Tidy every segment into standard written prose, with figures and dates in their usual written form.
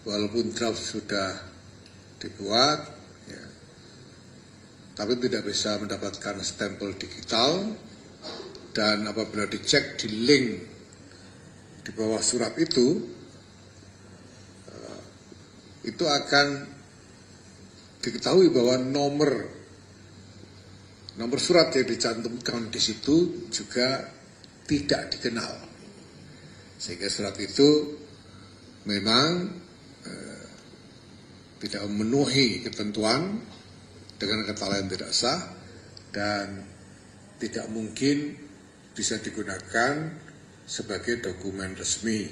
walaupun draft sudah dibuat, ya, tapi tidak bisa mendapatkan stempel digital, dan apabila dicek di link di bawah surat itu akan diketahui bahwa nomor surat yang dicantumkan di situ juga tidak dikenal, sehingga surat itu memang tidak memenuhi ketentuan dengan kata lain tidak sah dan tidak mungkin bisa digunakan sebagai dokumen resmi.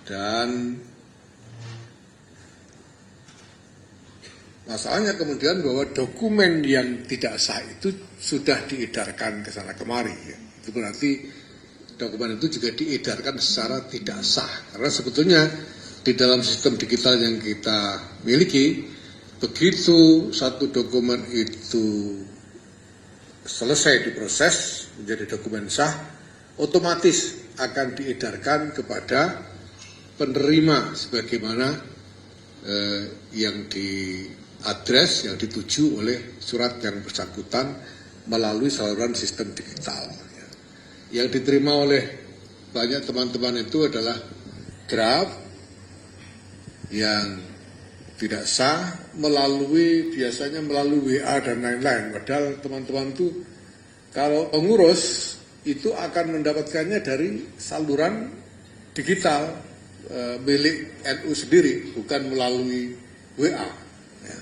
Dan masalahnya kemudian bahwa dokumen yang tidak sah itu sudah diedarkan ke sana kemari. Itu berarti dokumen itu juga diedarkan secara tidak sah. Karena sebetulnya di dalam sistem digital yang kita miliki, begitu satu dokumen itu selesai diproses menjadi dokumen sah, otomatis akan diedarkan kepada penerima sebagaimana yang diadres, yang dituju oleh surat yang bersangkutan melalui saluran sistem digital. Yang diterima oleh banyak teman-teman itu adalah draft yang tidak sah biasanya melalui WA dan lain-lain. Padahal teman-teman itu kalau pengurus itu akan mendapatkannya dari saluran digital milik NU sendiri, bukan melalui WA, ya.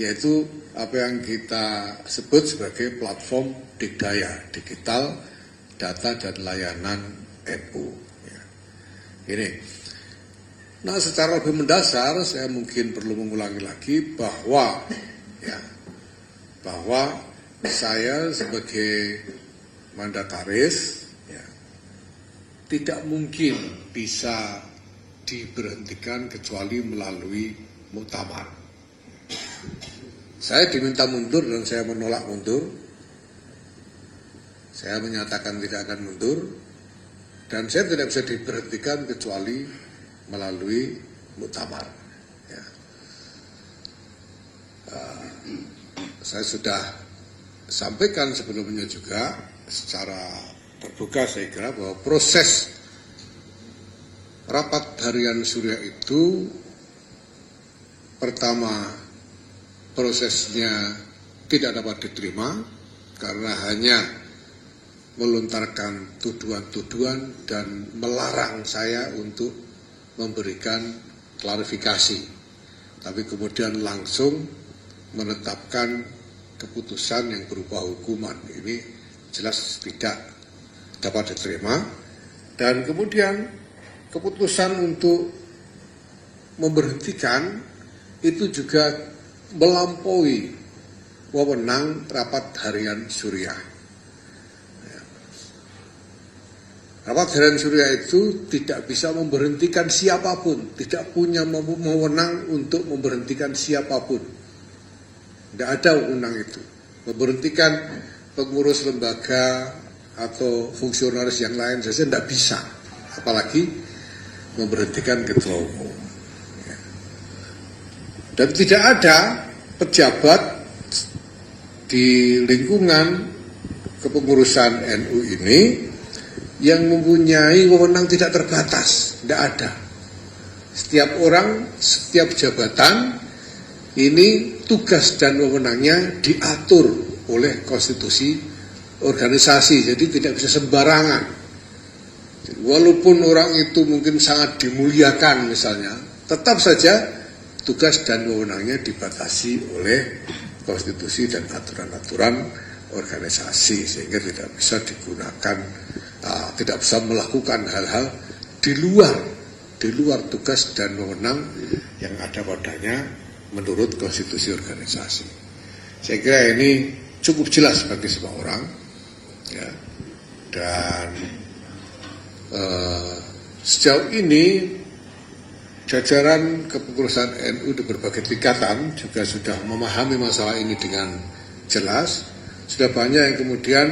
Yaitu apa yang kita sebut sebagai platform Digdaya, digital data dan layanan NU. Ya. Ini. Nah, secara lebih mendasar saya mungkin perlu mengulangi lagi bahwa saya sebagai mandataris tidak mungkin bisa diberhentikan kecuali melalui muktamar. Saya diminta mundur dan saya menolak mundur. Saya menyatakan tidak akan mundur dan saya tidak bisa diberhentikan kecuali melalui muktamar. Ya. Saya sudah sampaikan sebelumnya juga secara terbuka saya kira bahwa proses rapat harian Surya itu pertama prosesnya tidak dapat diterima karena hanya melontarkan tuduhan-tuduhan dan melarang saya untuk memberikan klarifikasi, tapi kemudian langsung menetapkan keputusan yang berupa hukuman. Ini jelas tidak dapat diterima. Dan kemudian keputusan untuk memberhentikan itu juga melampaui wewenang rapat harian Surya. Rapat harian Surya itu tidak bisa memberhentikan siapapun, tidak punya wewenang untuk memberhentikan siapapun. Tidak ada wewenang itu. Memberhentikan pengurus lembaga atau fungsionaris yang lain saja tidak bisa, apalagi memberhentikan ketua umum. Dan tidak ada pejabat di lingkungan kepengurusan NU ini yang mempunyai wewenang tidak terbatas, tidak ada. Setiap orang, setiap jabatan ini tugas dan wewenangnya diatur oleh konstitusi organisasi, jadi tidak bisa sembarangan. Jadi, walaupun orang itu mungkin sangat dimuliakan misalnya, tetap saja tugas dan wewenangnya dibatasi oleh konstitusi dan aturan-aturan organisasi, sehingga tidak bisa digunakan, tidak bisa melakukan hal-hal di luar tugas dan wewenang yang ada padanya menurut konstitusi organisasi. Saya kira ini cukup jelas bagi semua orang, ya. Dan sejauh ini jajaran kepengurusan NU di berbagai tingkatan juga sudah memahami masalah ini dengan jelas. Sudah banyak yang kemudian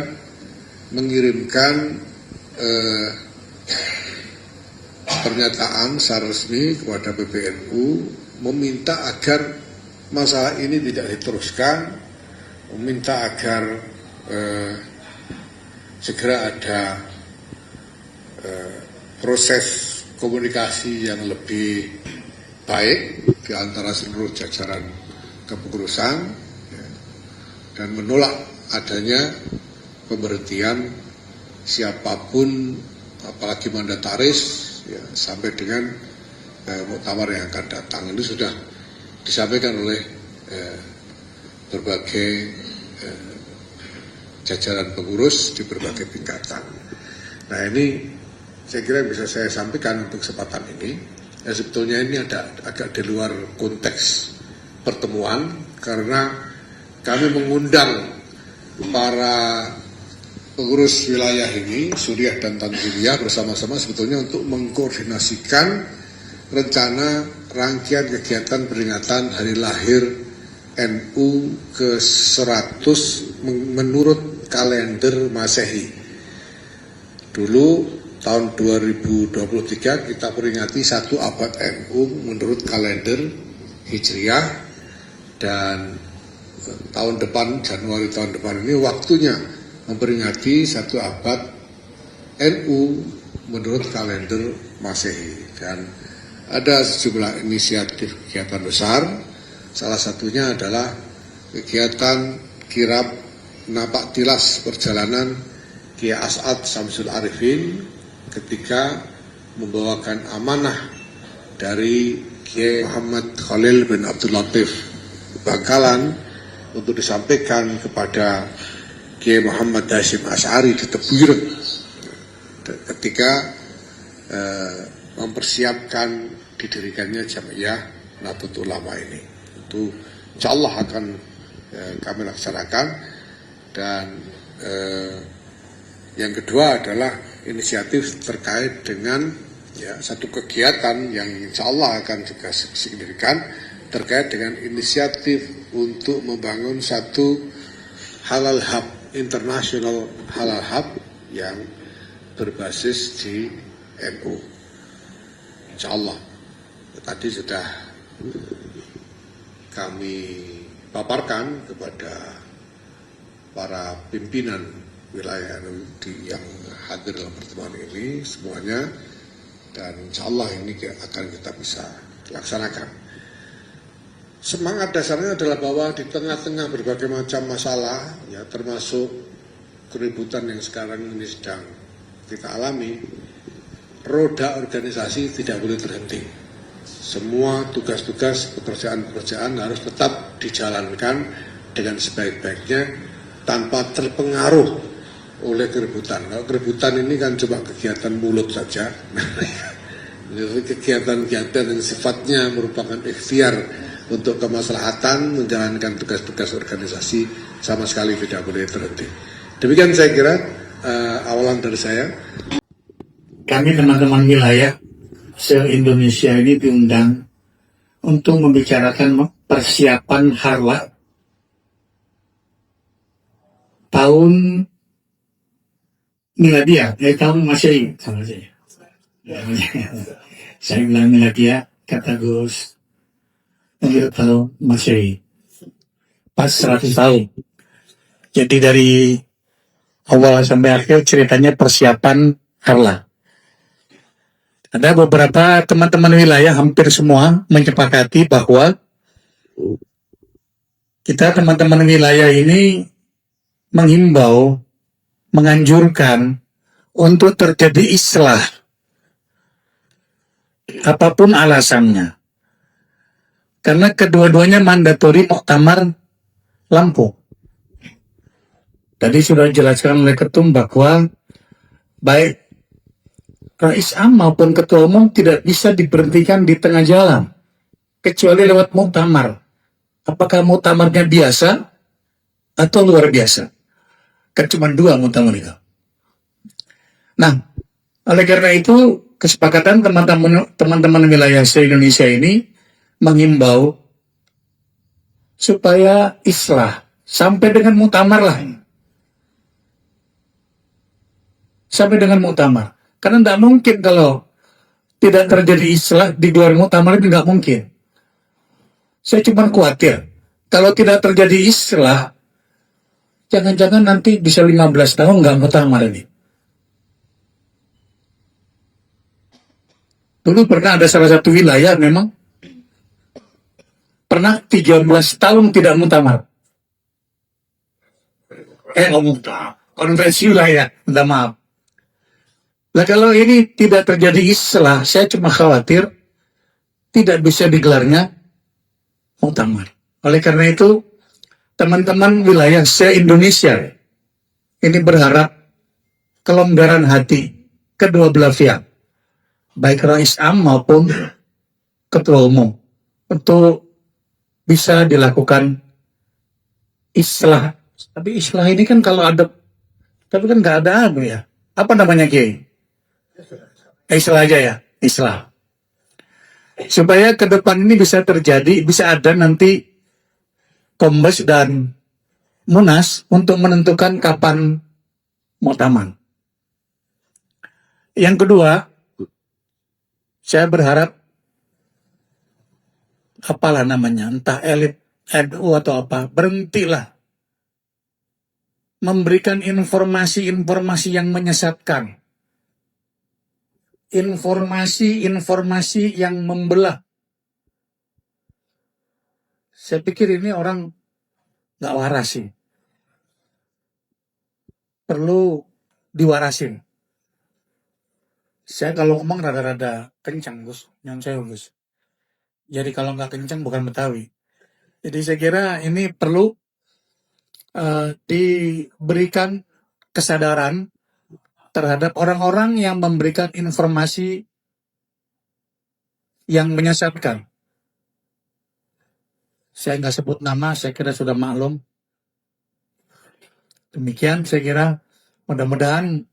mengirimkan pernyataan secara resmi kepada PBNU meminta agar masalah ini tidak diteruskan, meminta agar segera ada proses komunikasi yang lebih baik di antara seluruh jajaran kepengurusan, ya, dan menolak adanya pemberhentian siapapun, apalagi mandataris, ya, sampai dengan muktamar yang akan datang. Ini sudah disampaikan oleh berbagai jajaran pengurus di berbagai tingkatan. Nah, ini saya kira bisa saya sampaikan untuk kesempatan ini. Ya, sebetulnya ini ada agak di luar konteks pertemuan, karena kami mengundang para pengurus wilayah ini, Suriah dan Tanziliyah, bersama-sama sebetulnya untuk mengkoordinasikan rencana rangkaian kegiatan peringatan hari lahir NU ke-100 menurut kalender Masehi. Dulu tahun 2023 kita peringati 1 abad NU menurut kalender Hijriah, dan tahun depan, Januari tahun depan ini waktunya memperingati 1 abad NU menurut kalender Masehi. Dan ada sejumlah inisiatif kegiatan besar, salah satunya adalah kegiatan kirab napak tilas perjalanan Kiai As'ad Syamsul Arifin ketika membawakan amanah dari Kiai Muhammad Khalil bin Abdul Latif Bangkalan untuk disampaikan kepada Kiai Muhammad Hashim Asy'ari di Tebuyurut ketika mempersiapkan didirikannya Jam'iyah Nahdlatul Ulama ini. Itu insyaallah akan kami laksanakan. Dan yang kedua adalah inisiatif terkait dengan satu kegiatan yang insyaallah akan juga signifikan terkait dengan inisiatif untuk membangun satu halal hub, international halal hub yang berbasis di NU. Insyaallah tadi sudah kami paparkan kepada para pimpinan wilayah yang hadir dalam pertemuan ini semuanya, dan insyaallah ini akan kita bisa laksanakan. Semangat dasarnya adalah bahwa di tengah-tengah berbagai macam masalah, ya termasuk keributan yang sekarang ini sedang kita alami, roda organisasi tidak boleh terhenti. Semua tugas-tugas pekerjaan-pekerjaan harus tetap dijalankan dengan sebaik-baiknya tanpa terpengaruh oleh keributan. Kalau keributan ini kan cuma kegiatan mulut saja, kegiatan-kegiatan yang sifatnya merupakan ikhtiar untuk kemaslahatan menjalankan tugas-tugas organisasi sama sekali tidak boleh terhenti. Demikian saya kira awalan dari saya. Kami teman-teman wilayah se-Indonesia ini diundang untuk membicarakan persiapan harlah tahun miladiah, tahun Masehi sama saya. Saya bilang miladiah, kata Gus, tahun Masehi. Pas 100 tahun. Jadi dari awal sampai akhir ceritanya persiapan harlah. Ada beberapa teman-teman wilayah, hampir semua menyepakati bahwa kita teman-teman wilayah ini menghimbau, menganjurkan untuk terjadi islah apapun alasannya, karena kedua-duanya mandatori muktamar Lampung. Tadi sudah dijelaskan oleh Ketum bahwa baik Rais Am maupun Ketua Umum tidak bisa diberhentikan di tengah jalan kecuali lewat muktamar. Apakah muktamarnya biasa atau luar biasa? Kan cuma 2 muktamar itu. Nah, oleh karena itu kesepakatan teman-teman wilayah se-Indonesia ini menghimbau supaya islah sampai dengan muktamar lah. Sampai dengan muktamar. Karena tidak mungkin kalau tidak terjadi islah di gelar muktamar itu nggak mungkin. Saya cuma khawatir kalau tidak terjadi islah, jangan-jangan nanti bisa 15 tahun nggak muktamar ini. Dulu pernah ada salah satu wilayah memang pernah 13 tahun tidak muktamar. Konvensi wilayah, minta maaf. Nah kalau ini tidak terjadi islah, saya cuma khawatir tidak bisa digelarnya muktamar. Oleh karena itu, teman-teman wilayah se-Indonesia ini berharap kelonggaran hati kedua belah pihak, baik Rais Am maupun Ketua Umum, untuk bisa dilakukan islah. Tapi islah ini kan kalau ada, tapi kan nggak ada ya. Apa namanya Kiai? Islah aja ya, islah. Supaya ke depan ini bisa terjadi, bisa ada nanti Kombes dan Munas untuk menentukan kapan muktamar. Yang kedua, saya berharap apalah namanya, entah elit NU atau apa, berhentilah memberikan informasi-informasi yang menyesatkan. Informasi-informasi yang membelah. Saya pikir ini orang nggak waras sih. Perlu diwarasin. Saya kalau ngomong rada-rada kencang, Gus. Yang saya, Gus. Jadi kalau nggak kencang bukan Betawi. Jadi saya kira ini perlu diberikan kesadaran terhadap orang-orang yang memberikan informasi yang menyesatkan. Saya nggak sebut nama, saya kira sudah maklum. Demikian saya kira mudah-mudahan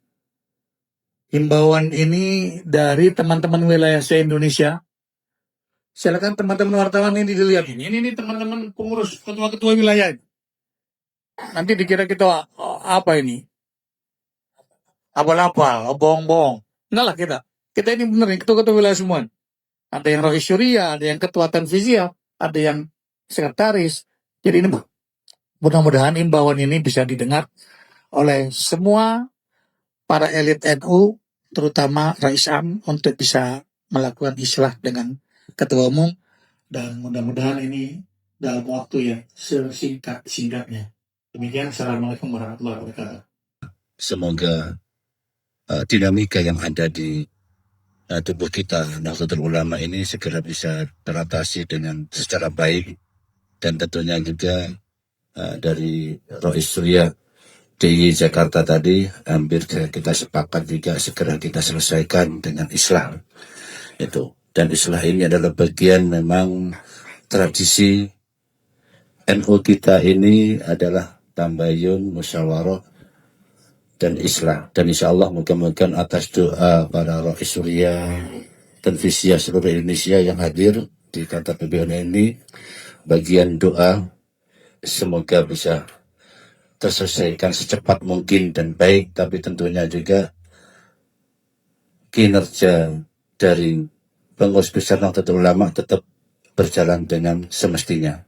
himbauan ini dari teman-teman wilayah se-Indonesia. Silakan teman-teman wartawan ini dilihat ini teman-teman pengurus ketua-ketua wilayah. Nanti dikira kita apa ini? Abal-abal, bohong-bohong. Enggak lah kita. Kita ini benar nih, ketua-ketua wilayah semua. Ada yang Rois Syuriah, ada yang ketua Tanfiziyah, ada yang sekretaris. Jadi ini mudah-mudahan imbauan ini bisa didengar oleh semua para elit NU, terutama Rais Am, untuk bisa melakukan islah dengan ketua umum, dan mudah-mudahan ini dalam waktu yang sesingkat-singkatnya. Demikian, Assalamualaikum warahmatullahi wabarakatuh. Semoga dinamika yang ada di tubuh kita Nahdlatul Ulama ini segera bisa teratasi dengan secara baik, dan tentunya juga dari Rois Syuriah DIY Jakarta tadi hampir kita sepakat juga segera kita selesaikan dengan islah itu. Dan islah ini adalah bagian memang tradisi NU kita ini adalah tambayun, musyawarah, dan islah. Dan insya Allah moga-moga atas doa para Rois Syuriah dan Tanfiziyah seluruh Indonesia yang hadir di kantor PBNU ini, bagian doa semoga bisa terselesaikan secepat mungkin dan baik, tapi tentunya juga kinerja dari pengurus besar Nahdlatul Ulama tetap berjalan dengan semestinya.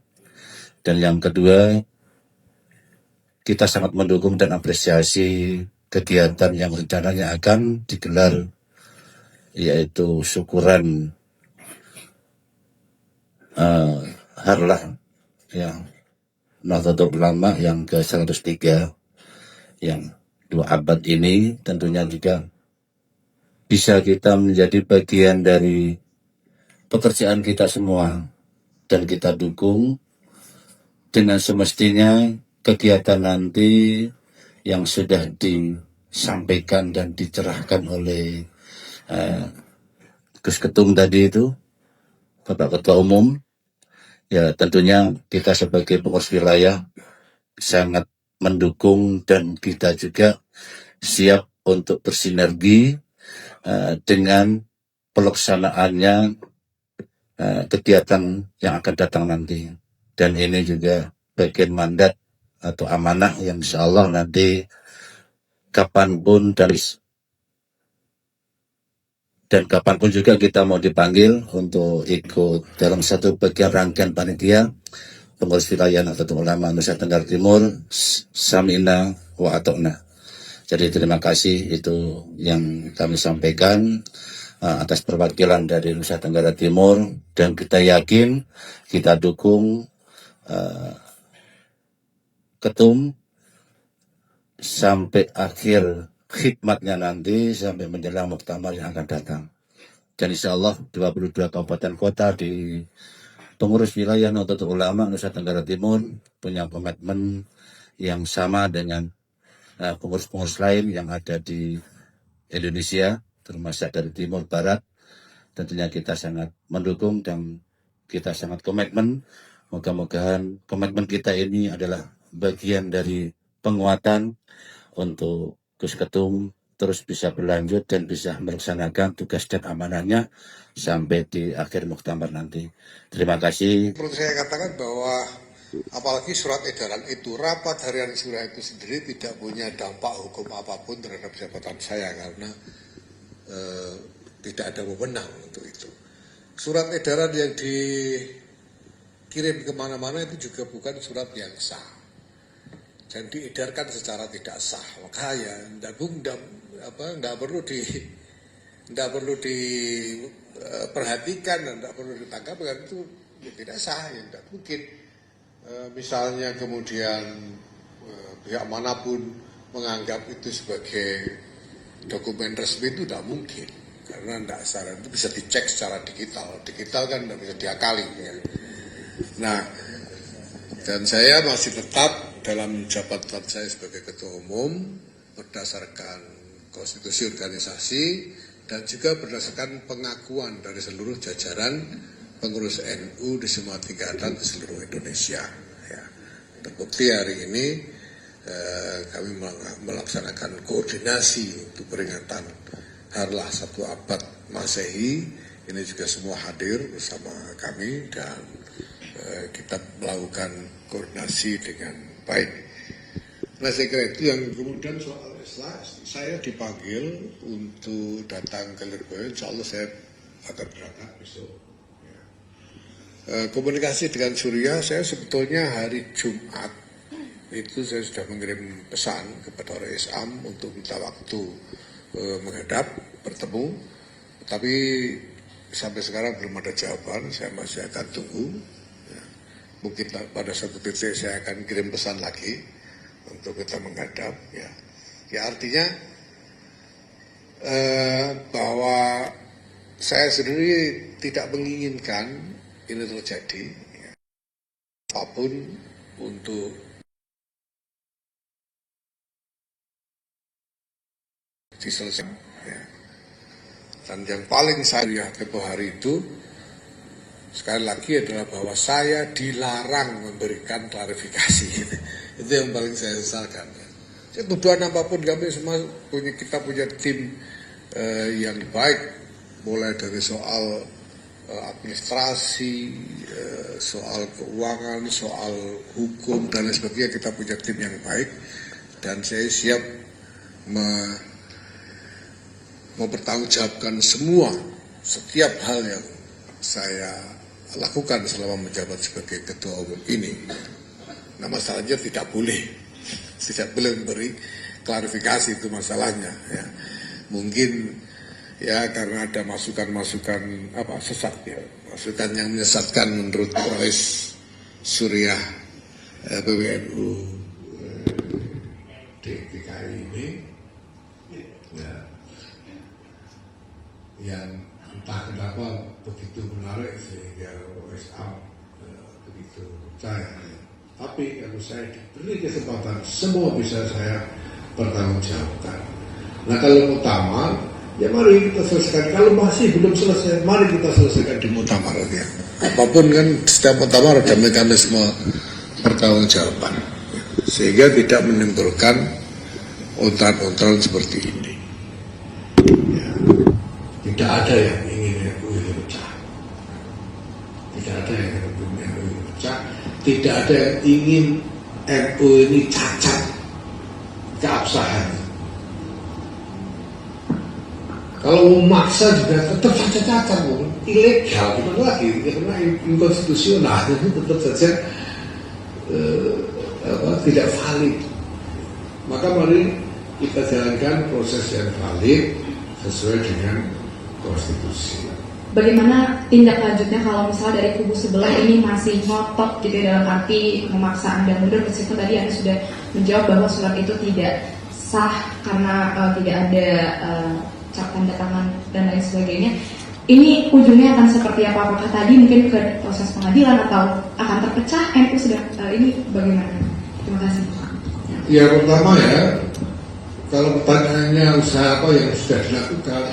Dan yang kedua, kita sangat mendukung dan apresiasi kegiatan yang rencananya akan digelar, yaitu syukuran harlah yang Nahdlatul Ulama yang ke-103 yang 2 abad ini. Tentunya juga bisa kita menjadi bagian dari pekerjaan kita semua, dan kita dukung dengan semestinya kegiatan nanti yang sudah disampaikan dan dicerahkan oleh Gus Ketum tadi itu, Bapak Ketua Umum. Ya tentunya kita sebagai pengurus wilayah sangat mendukung, dan kita juga siap untuk bersinergi dengan pelaksanaannya kegiatan yang akan datang nanti. Dan ini juga bagian mandat atau amanah yang insya Allah nanti kapanpun dari dan kapanpun juga kita mau dipanggil untuk ikut dalam satu bagian rangkaian panitia pengurus wilayah Nahdlatul Ulama Nusa Tenggara Timur, samina wa ata'na. Jadi terima kasih, itu yang kami sampaikan atas perwakilan dari Nusa Tenggara Timur, dan kita yakin, kita dukung ketum sampai akhir khidmatnya nanti, sampai menjelang muktamar yang akan datang. Dan insya Allah 22 kabupaten kota di pengurus wilayah Nahdlatul Ulama Nusa Tenggara Timur punya komitmen yang sama dengan pengurus-pengurus lain yang ada di Indonesia, termasuk dari timur barat. Tentunya kita sangat mendukung dan kita sangat komitmen. Moga-mogahan komitmen kita ini adalah bagian dari penguatan untuk Gus Ketum terus bisa berlanjut dan bisa melaksanakan tugas dan amanahnya sampai di akhir muktamar nanti. Terima kasih. Perlu saya katakan bahwa apalagi surat edaran itu, rapat harian surah itu sendiri tidak punya dampak hukum apapun terhadap jabatan saya karena tidak ada wewenang untuk itu. Surat edaran yang dikirim kemana-mana itu juga bukan surat yang sah dan diedarkan secara tidak sah. Maka ya tidak perlu diperhatikan dan tidak perlu ditangkap karena itu ya tidak sah, ya tidak mungkin. Misalnya kemudian pihak manapun menganggap itu sebagai dokumen resmi itu tidak mungkin karena tidak sah, itu bisa dicek secara digital kan tidak bisa diakali ya. Nah, dan saya masih tetap dalam jabatan saya sebagai ketua umum berdasarkan konstitusi organisasi dan juga berdasarkan pengakuan dari seluruh jajaran pengurus NU di semua tingkatan di seluruh Indonesia. Ya. Terbukti hari ini kami melaksanakan koordinasi untuk peringatan Harlah 1 abad Masehi. Ini juga semua hadir bersama kami dan kita melakukan koordinasi dengan baik. Nah, saya kira itu yang kemudian soal Islam. Saya dipanggil untuk datang ke Lirboyo, insya Allah saya akan berangkat besok. Komunikasi dengan Suriah, saya sebetulnya hari Jumat itu saya sudah mengirim pesan kepada Rais Am untuk minta waktu menghadap, bertemu. Tapi sampai sekarang belum ada jawaban, saya masih akan tunggu. Mungkin pada suatu titik saya akan kirim pesan lagi untuk kita menghadap. Ya artinya bahwa saya sendiri tidak menginginkan ini terjadi. Apapun untuk diselesaikan. Dan yang paling saya tempoh hari itu sekali lagi adalah bahwa saya dilarang memberikan klarifikasi. Itu yang paling saya sesalkan. Tuduhan apapun kami semua kita punya tim yang baik, mulai dari soal administrasi, soal keuangan, soal hukum dan lain sebagainya, kita punya tim yang baik dan saya siap mempertanggungjawabkan setiap hal yang saya lakukan selama menjabat sebagai ketua umum ini. Nah, masalahnya tidak boleh memberi klarifikasi, itu masalahnya. Ya. Mungkin ya karena ada masukan-masukan sesat ya, masukan yang menyesatkan menurut Rais Suriah PBNU DKI ini, ya, yang entah kenapa begitu menarik sehingga OSA begitu percaya. Tapi kalau saya diberi kesempatan, semua bisa saya pertanggungjawabkan. Nah, kalau muktamar, ya mari kita selesaikan. Kalau masih belum selesai, mari kita selesaikan di muktamar ya. Apapun kan setiap muktamar ada mekanisme pertanggungjawaban, sehingga tidak menimbulkan ontaran-ontaran seperti ini. Ya. Tidak ada yang ingin NU ini pecah. Tidak ada yang ingin NU ini pecah. Tidak ada yang ingin NU ini cacat keabsahan. Kalau memaksa juga tetap saja cacat, ilegal, gimana lagi? Karena inkonstitusional itu tetap saja tidak valid. Maka mari kita jalankan proses yang valid sesuai dengan konstitusi. Bagaimana tindak lanjutnya kalau misalnya dari kubu sebelah ini masih ngotot gitu dalam arti memaksa Anda mundur, meskipun tadi Anda sudah menjawab bahwa surat itu tidak sah karena tidak ada cap tanda tangan dan lain sebagainya. Ini ujungnya akan seperti apa? Apakah tadi mungkin ke proses pengadilan atau akan terpecah? NU sudah ini bagaimana? Terima kasih. Ya, pertama ya, kalau pertanyaannya usaha apa yang sudah dilakukan,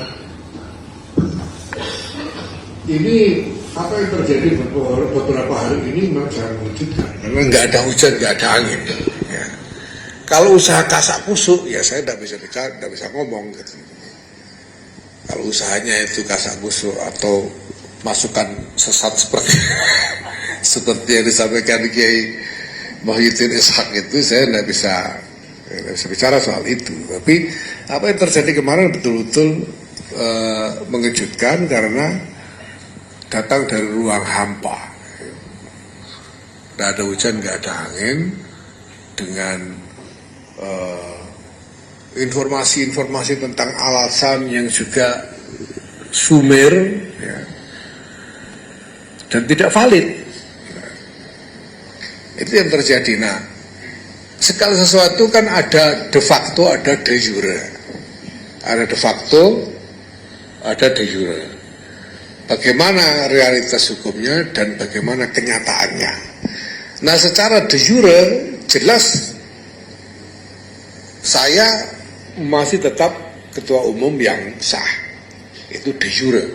ini apa yang terjadi beberapa hari ini memang sangat mengejutkan karena nggak ada hujan, nggak ada angin. Ya. Kalau usaha kasak kusuk, ya saya tidak bisa ngomong gitu. Kalau usahanya itu kasak kusuk atau masukan sesat seperti yang disampaikan Kiai Muhyiddin Ishak itu, saya tidak bisa bicara soal itu. Tapi apa yang terjadi kemarin betul-betul mengejutkan karena datang dari ruang hampa. Tidak ada hujan, nggak ada angin, dengan informasi-informasi tentang alasan yang juga sumir ya, dan tidak valid. Itu yang terjadi. Nah, segala sesuatu kan ada de facto, ada de jure. Ada de facto, ada de jure. Bagaimana realitas hukumnya dan bagaimana kenyataannya. Nah, secara de jure jelas saya masih tetap ketua umum yang sah. Itu de jure.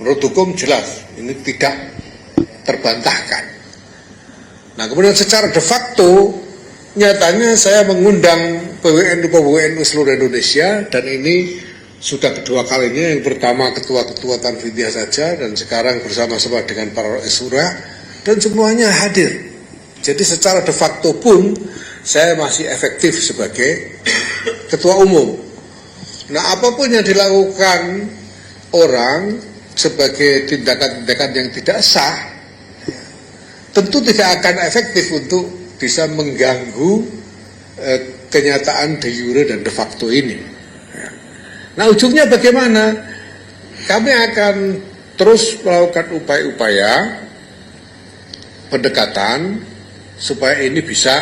Menurut hukum jelas ini tidak terbantahkan. Nah, kemudian secara de facto nyatanya saya mengundang PWNU seluruh Indonesia, dan ini sudah kedua kalinya. Yang pertama ketua-ketua Tanfidiyah saja, dan sekarang bersama-sama dengan para Isura, dan semuanya hadir. Jadi secara de facto pun saya masih efektif sebagai ketua umum. Nah, apapun yang dilakukan orang sebagai tindakan-tindakan yang tidak sah, tentu tidak akan efektif untuk bisa mengganggu kenyataan de jure dan de facto ini. Nah, ujungnya bagaimana? Kami akan terus melakukan upaya-upaya pendekatan supaya ini bisa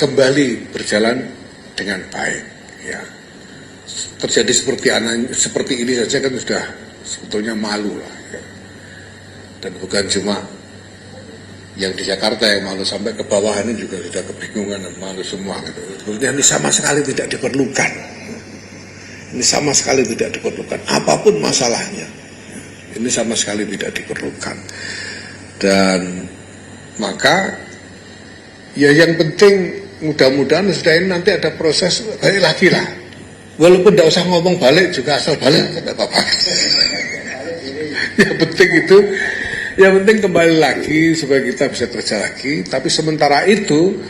kembali berjalan dengan baik. Ya. Terjadi seperti ini saja kan sudah sebetulnya malu lah. Ya. Dan bukan cuma yang di Jakarta yang malu, sampai ke bawah ini juga sudah kebingungan dan malu semua. Gitu. Sebetulnya ini sama sekali tidak diperlukan. Ini sama sekali tidak diperlukan. Apapun masalahnya, ini sama sekali tidak diperlukan. Dan maka ya yang penting mudah-mudahan sudah ini nanti ada proses balik lagi lah. Walaupun tidak usah ngomong balik juga, asal balik tidak apa-apa. Yang penting itu, yang penting kembali lagi supaya kita bisa kerja lagi. Tapi sementara itu,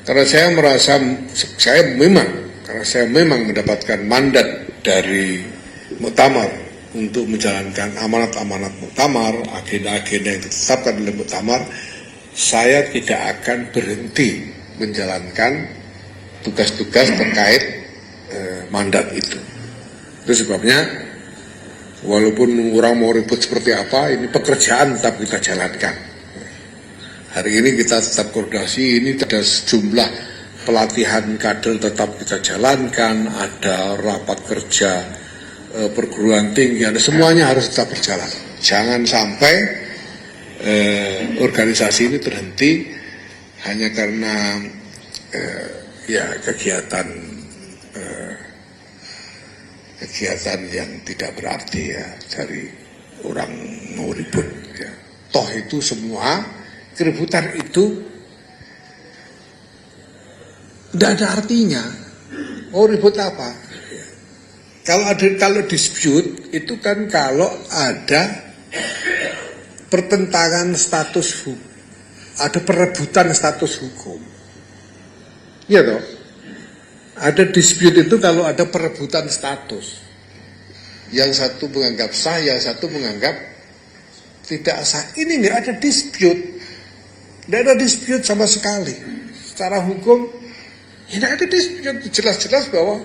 karena saya merasa karena saya memang mendapatkan mandat dari Muktamar untuk menjalankan amanat-amanat Muktamar, agenda-agenda yang ditetapkan oleh Muktamar, saya tidak akan berhenti menjalankan tugas-tugas terkait mandat itu. Itu sebabnya walaupun orang mau ribut seperti apa, ini pekerjaan tetap kita jalankan. Hari ini kita tetap koordinasi, ini ada sejumlah pelatihan kader tetap kita jalankan, ada rapat kerja perguruan tinggi, ada semuanya harus tetap berjalan. Jangan sampai organisasi ini terhenti hanya karena kegiatan yang tidak berarti ya dari orang mau ribut ya. Toh itu semua keributan itu tidak ada artinya. Oh, ribut apa ya. Kalau dispute itu kan kalau ada pertentangan status hukum, ada perebutan status hukum. Iya toh? Ada dispute itu kalau ada perebutan status. Yang satu menganggap sah, yang satu menganggap tidak sah. Ini nggak ada dispute. Tidak ada dispute sama sekali. Secara hukum, tidak ada dispute. Jelas-jelas bahwa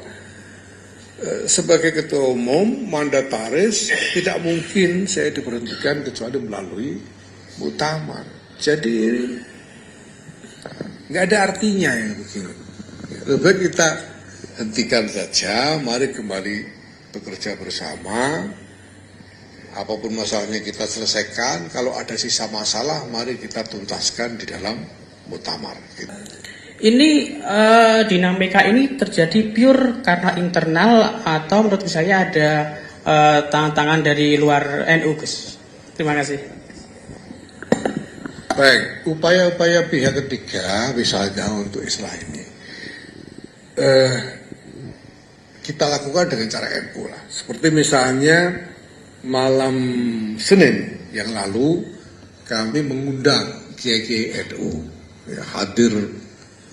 sebagai ketua umum, mandataris, tidak mungkin saya diberhentikan kecuali melalui muktamar. Jadi, nggak ada artinya yang begini. Lebih baik kita hentikan saja, mari kembali bekerja bersama. Apapun masalahnya kita selesaikan, kalau ada sisa masalah, mari kita tuntaskan di dalam muktamar. Ini dinamika ini terjadi pure karena internal atau menurut saya ada tangan-tangan dari luar NU, Gus? Terima kasih. Baik, upaya-upaya pihak ketiga misalnya untuk islah ini kita lakukan dengan cara NU lah. Seperti misalnya malam Senin yang lalu kami mengundang kiai-kiai NU ya, hadir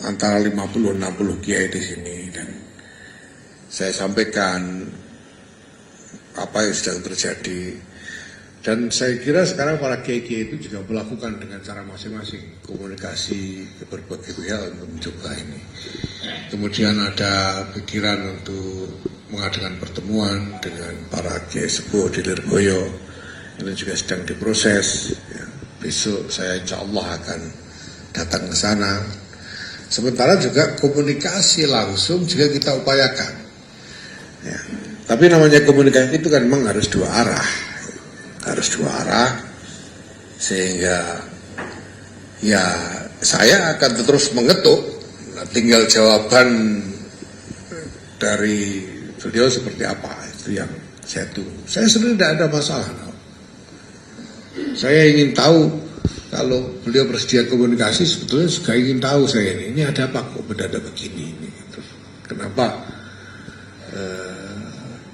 antara 50-60 kiai di sini, dan saya sampaikan apa yang sedang terjadi. Dan saya kira sekarang para kiai-kiai itu juga melakukan dengan cara masing-masing komunikasi ke berbagai pihak untuk mencoba ini. Kemudian ada pikiran untuk mengadakan pertemuan dengan para kiai sepuh di Lirboyo. Ini juga sedang diproses. Ya, besok saya insya Allah akan datang ke sana. Sementara juga komunikasi langsung juga kita upayakan. Ya, tapi namanya komunikasi itu kan memang harus dua arah. Sehingga ya saya akan terus mengetuk. Nah, tinggal jawaban dari beliau seperti apa, itu yang saya tunggu. Saya sebenarnya tidak ada masalah. Saya ingin tahu, kalau beliau bersedia komunikasi, sebetulnya juga ingin tahu saya ini ada apa kok mendadak begini ini. Kenapa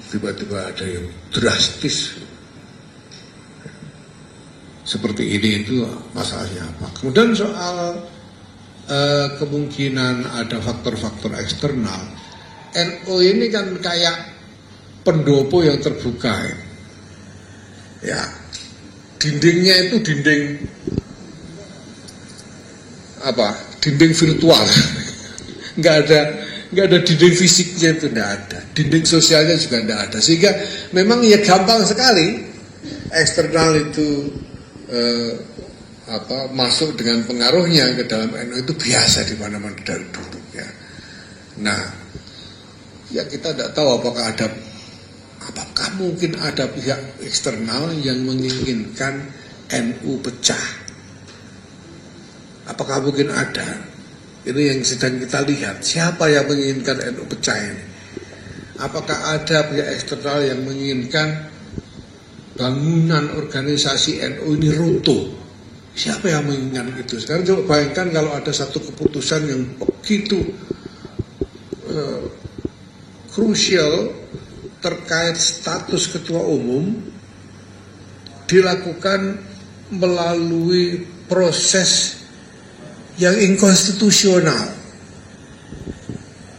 tiba-tiba ada yang drastis seperti ini, itu masalahnya apa. Kemudian soal kemungkinan ada faktor-faktor eksternal, NU ini kan kayak pendopo yang terbuka ya. Dindingnya itu dinding apa? Dinding virtual. nggak ada dinding fisiknya, itu nggak ada. Dinding sosialnya juga nggak ada. Sehingga memang ya gampang sekali eksternal itu masuk dengan pengaruhnya ke dalam NU, itu biasa di mana-mana dari dulu ya. Nah, ya kita tidak tahu apakah mungkin ada pihak eksternal yang menginginkan NU pecah. Apakah mungkin ada? Ini yang sedang kita lihat. Siapa yang menginginkan NU pecah ini? Apakah ada pihak eksternal yang menginginkan bangunan organisasi NU ini runtuh? Siapa yang menginginkan itu? Sekarang coba bayangkan kalau ada satu keputusan yang begitu krusial terkait status ketua umum dilakukan melalui proses yang inkonstitusional.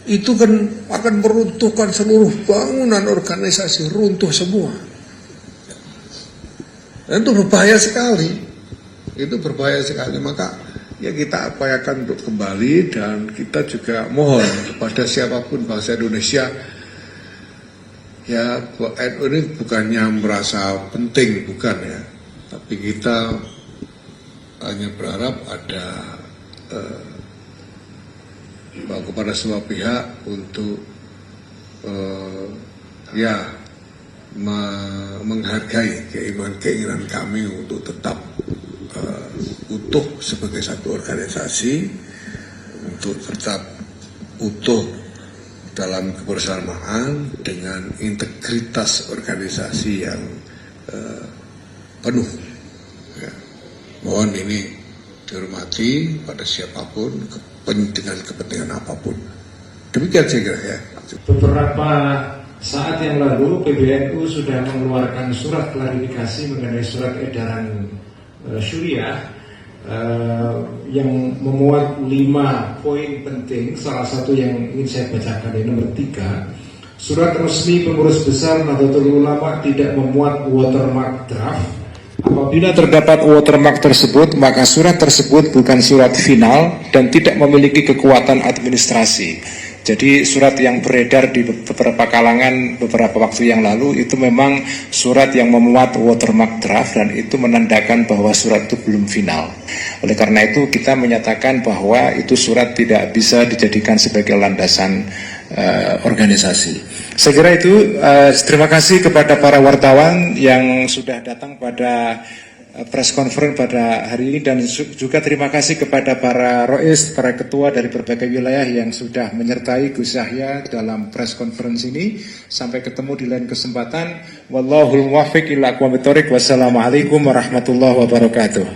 Itu kan akan meruntuhkan seluruh bangunan organisasi, runtuh semua. Dan itu berbahaya sekali. Maka ya kita upayakan untuk kembali, dan kita juga mohon kepada siapapun bangsa Indonesia, ya NU ini bukannya merasa penting, bukan ya, tapi kita hanya berharap ada kepada semua pihak untuk menghargai keinginan kami untuk tetap utuh sebagai satu organisasi, untuk tetap utuh dalam kebersamaan dengan integritas organisasi yang penuh. Ya. Mohon ini dihormati pada siapapun dengan kepentingan apapun. Demikian saya kira ya. Beberapa saat yang lalu PBNU sudah mengeluarkan surat klarifikasi mengenai surat edaran Syuriah yang memuat 5 poin penting. Salah satu yang ingin saya bacakan yang nomor 3, surat resmi pengurus besar Nahdlatul Ulama tidak memuat watermark draft. Apabila terdapat watermark tersebut, maka surat tersebut bukan surat final dan tidak memiliki kekuatan administrasi. Jadi surat yang beredar di beberapa kalangan beberapa waktu yang lalu itu memang surat yang memuat watermark draft dan itu menandakan bahwa surat itu belum final. Oleh karena itu kita menyatakan bahwa itu surat tidak bisa dijadikan sebagai landasan organisasi. Saya kira itu. Terima kasih kepada para wartawan yang sudah datang pada press conference pada hari ini, dan juga terima kasih kepada para rois, para ketua dari berbagai wilayah yang sudah menyertai Gus Yahya dalam press conference ini. Sampai ketemu di lain kesempatan. Wallahul muwaffiq ila aqwamit thoriq. Wassalamualaikum warahmatullahi wabarakatuh.